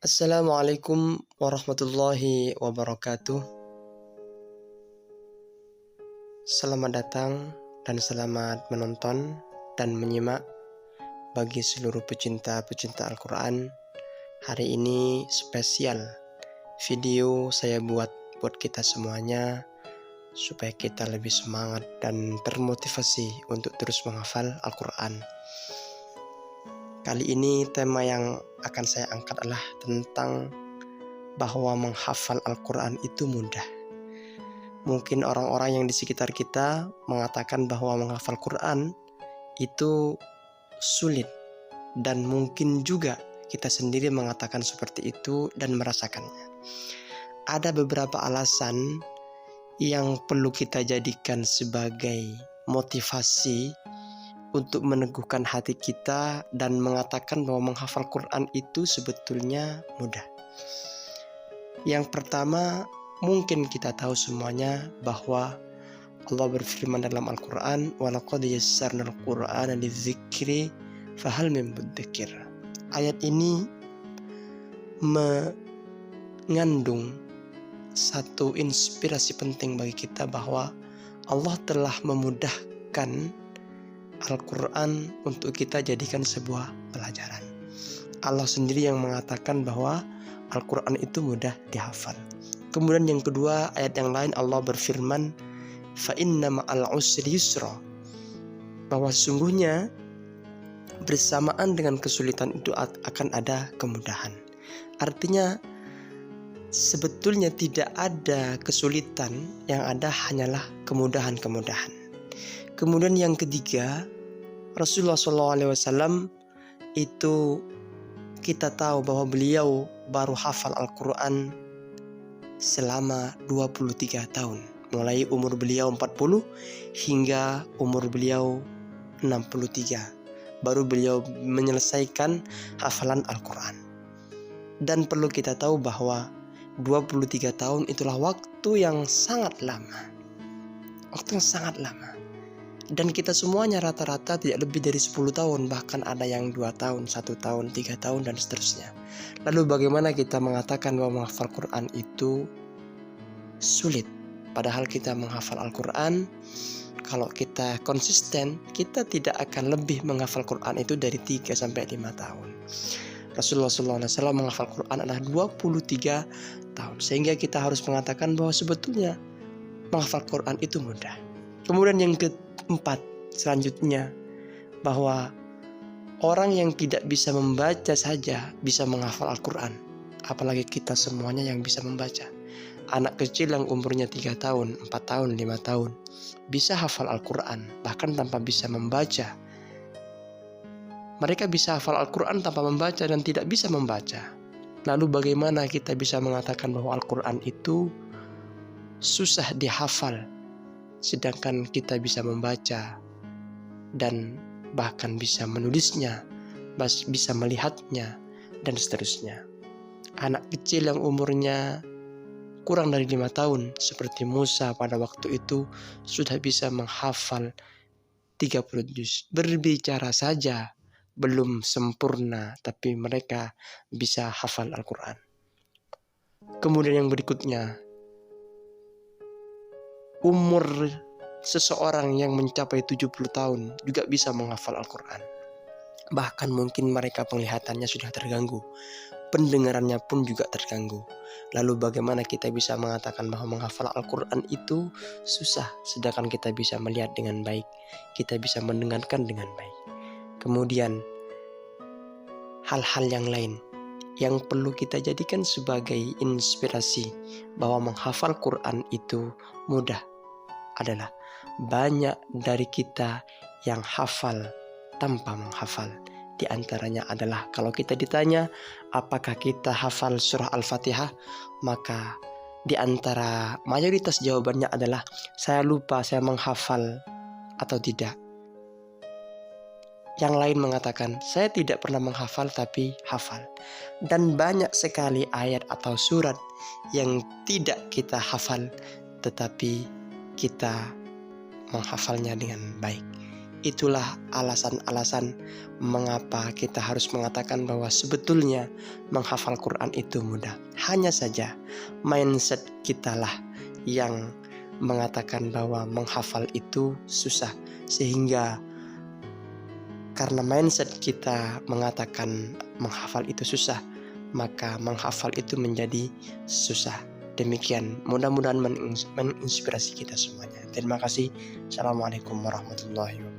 Assalamualaikum warahmatullahi wabarakatuh. Selamat datang dan selamat menonton dan menyimak bagi seluruh pecinta-pecinta Al-Quran. Hari ini spesial video saya buat kita semuanya supaya kita lebih semangat dan termotivasi untuk terus menghafal Al-Quran. Kali ini tema yang akan saya angkat adalah tentang bahwa menghafal Al-Quran itu mudah. Mungkin orang-orang yang di sekitar kita mengatakan bahwa menghafal Quran itu sulit, dan mungkin juga kita sendiri mengatakan seperti itu dan merasakannya. Ada beberapa alasan yang perlu kita jadikan sebagai motivasi untuk meneguhkan hati kita dan mengatakan bahwa menghafal Quran itu sebetulnya mudah. Yang pertama, mungkin kita tahu semuanya bahwa Allah berfirman dalam Al-Quran, وَلَقَدْ يَسَّرْنَا الْقُرْآنَ لِلذِّكْرِ فَهَلْ مِن مُدَّكِرٍ. Ayat ini mengandung satu inspirasi penting bagi kita bahwa Allah telah memudahkan Al-Quran untuk kita jadikan sebuah pelajaran. Allah sendiri yang mengatakan bahwa Al-Quran itu mudah dihafal. Kemudian yang kedua, ayat yang lain Allah berfirman, فَإِنَّ مَعَ الْعُسْرِ يُسْرًا, bahwa sesungguhnya bersamaan dengan kesulitan itu akan ada kemudahan. Artinya sebetulnya tidak ada kesulitan, yang ada hanyalah kemudahan-kemudahan. Kemudian yang ketiga, Rasulullah SAW itu kita tahu bahwa beliau baru hafal Al-Quran selama 23 tahun. Mulai umur beliau 40 hingga umur beliau 63. Baru beliau menyelesaikan hafalan Al-Quran. Dan perlu kita tahu bahwa 23 tahun itulah waktu yang sangat lama. Waktu yang sangat lama. Dan kita semuanya rata-rata tidak lebih dari 10 tahun, bahkan ada yang 2 tahun, 1 tahun, 3 tahun, dan seterusnya. Lalu bagaimana kita mengatakan bahwa menghafal Quran itu sulit? Padahal kita menghafal Al-Quran, kalau kita konsisten, kita tidak akan lebih menghafal Quran itu dari 3-5 tahun. Rasulullah SAW menghafal Quran adalah 23 tahun. Sehingga kita harus mengatakan bahwa sebetulnya menghafal Quran itu mudah. Kemudian yang keempat, selanjutnya, bahwa orang yang tidak bisa membaca saja bisa menghafal Al-Quran. Apalagi kita semuanya yang bisa membaca. Anak kecil yang umurnya 3 tahun, 4 tahun, 5 tahun bisa hafal Al-Quran, bahkan tanpa bisa membaca. Mereka bisa hafal Al-Quran tanpa membaca dan tidak bisa membaca. Lalu bagaimana kita bisa mengatakan bahwa Al-Quran itu susah dihafal, sedangkan kita bisa membaca dan bahkan bisa menulisnya, bisa melihatnya, dan seterusnya. Anak kecil yang umurnya kurang dari 5 tahun seperti Musa pada waktu itu sudah bisa menghafal 30 juz. Berbicara saja belum sempurna, tapi mereka bisa hafal Al-Quran. Kemudian yang berikutnya, umur seseorang yang mencapai 70 tahun juga bisa menghafal Al-Quran. Bahkan mungkin mereka penglihatannya sudah terganggu, pendengarannya pun juga terganggu. Lalu bagaimana kita bisa mengatakan bahwa menghafal Al-Quran itu susah, sedangkan kita bisa melihat dengan baik, kita bisa mendengarkan dengan baik. Kemudian hal-hal yang lain yang perlu kita jadikan sebagai inspirasi bahwa menghafal Quran itu mudah adalah banyak dari kita yang hafal tanpa menghafal. Di antaranya adalah kalau kita ditanya apakah kita hafal surah Al-Fatihah, maka di antara mayoritas jawabannya adalah saya lupa saya menghafal atau tidak. Yang lain mengatakan saya tidak pernah menghafal tapi hafal. Dan banyak sekali ayat atau surat yang tidak kita hafal tetapi kita menghafalnya dengan baik. Itulah alasan-alasan mengapa kita harus mengatakan bahwa sebetulnya menghafal Quran itu mudah. Hanya saja mindset kitalah yang mengatakan bahwa menghafal itu susah. Sehingga karena mindset kita mengatakan menghafal itu susah, maka menghafal itu menjadi susah. Demikian, mudah-mudahan menginspirasi kita semuanya. Terima kasih. Assalamualaikum warahmatullahi wabarakatuh.